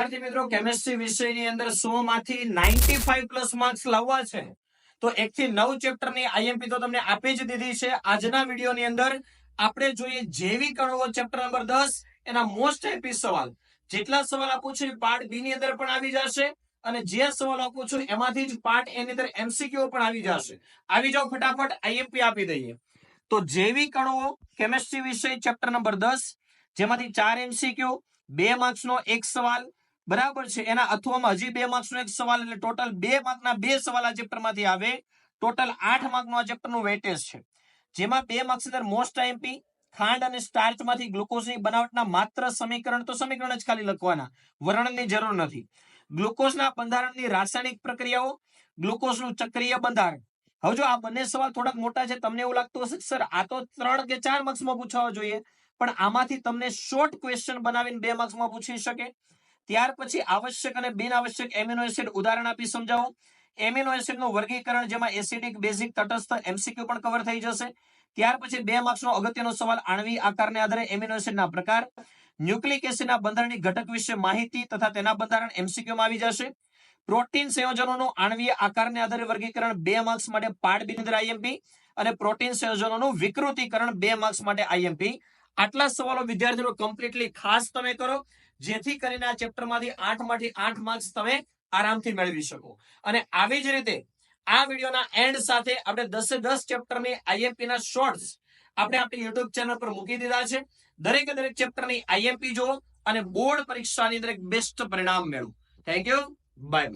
વિદ્યાર્થી મિત્રો કેમિસ્ટ્રી વિષયની અંદર 100 માંથી 95 પ્લસ માર્ક્સ લાવવા છે તો 1 થી 9 ચેપ્ટરની આઈએમપી તો તમને આપી જ દીધી છે. આજના વિડીયોની અંદર આપણે જોઈએ જૈવિક અણુઓ ચેપ્ટર નંબર 10 એના મોસ્ટ આઈપી સવાલ. જેટલા સવાલ આપું છું પાર્ટ બી ની અંદર પણ આવી જશે અને જે સવાલ આપું છું એમાંથી જ પાર્ટ એ ની અંદર એમસીક્યુ પણ આવી જશે. આવી જાઓ ફટાફટ આઈએમપી આપી દઈએ. તો જૈવિક અણુઓ કેમિસ્ટ્રી વિષય ચેપ્ટર નંબર 10 જેમાંથી 4 એમસીક્યુ, 2 માર્ક્સનો એક સવાલ, બરાબર છે. એના અથવામાં હજી 2 માર્ક્સનો એક સવાલ, એટલે ટોટલ 2 માર્કના 2 સવાલ આ ચેપ્ટરમાંથી આવે. ટોટલ 8 માર્કનું આ ચેપ્ટરનું વેટેજ છે. જેમાં 2 માર્ક્સ અંદર મોસ્ટ આઈએમપી ખાંડ અને સ્ટાર્ચમાંથી ગ્લુકોઝની બનાવટના માત્ર સમીકરણ, તો સમીકરણ જ ખાલી લખવાના, વર્ણનની જરૂર નથી. ગ્લુકોઝના બંધારણની રાસાયણિક પ્રક્રિયાઓ, ગ્લુકોઝનું ચક્રીય બંધારણ. હવે જો આ બંને સવાલ થોડાક મોટા છે, તમને એવું લાગતું હશે સર આ તો 3 કે 4 માર્ક્સમાં પૂછવા જોઈએ, પણ આમાંથી તમને શોર્ટ ક્વેશ્ચન બનાવીને 2 માર્ક્સમાં પૂછી શકે. ત્યાર પછી આવશ્યક અને બિન આવશ્યક એમિનો એસિડ ઉદાહરણ આપી સમજાવો. એમિનો એસિડનું વર્ગીકરણ જેમાં એસિડિક, બેઝિક, તટસ્થ, એમસીક્યુ પણ કવર થઈ જશે. ત્યાર પછી 2 માર્ક્સનો અગત્યનો સવાલ આણ્વિક આકારને આધારે એમિનો એસિડના પ્રકાર, ન્યુક્લિક એસિડના બંધારણની ઘટક વિશે માહિતી તથા તેના બંધારણ એમસીક્યુમાં આવી જશે. પ્રોટીન સંયોજનોનું આણ્વીય આકારને આધારે વર્ગીકરણ 2 માર્ક્સ માટે પાર્ટ બી ની અંદર આઈએમપી અને પ્રોટીન સંયોજનોનું વિકૃતિકરણ 2 માર્ક્સ માટે આઈએમપી. આટલા સવાલો વિદ્યાર્થીઓ કમ્પ્લીટલી ખાસ તમે કરો, જેથી કરીને આ ચેપ્ટરમાંથી 8 માંથી 8 માર્ક્સ તમે આરામથી મેળવી શકો. અને આવી જ રીતે આ વિડીયોના એન્ડ સાથે આપણે 10 ચેપ્ટરની આઈએમપી ના શોર્ટ્સ આપણે આપણી યુટ્યુબ ચેનલ પર મૂકી દીધા છે. દરેક ચેપ્ટરની આઈએમપી જુઓ અને બોર્ડ પરીક્ષાની અંદર એક બેસ્ટ પરિણામ મેળવો. Thank you, by.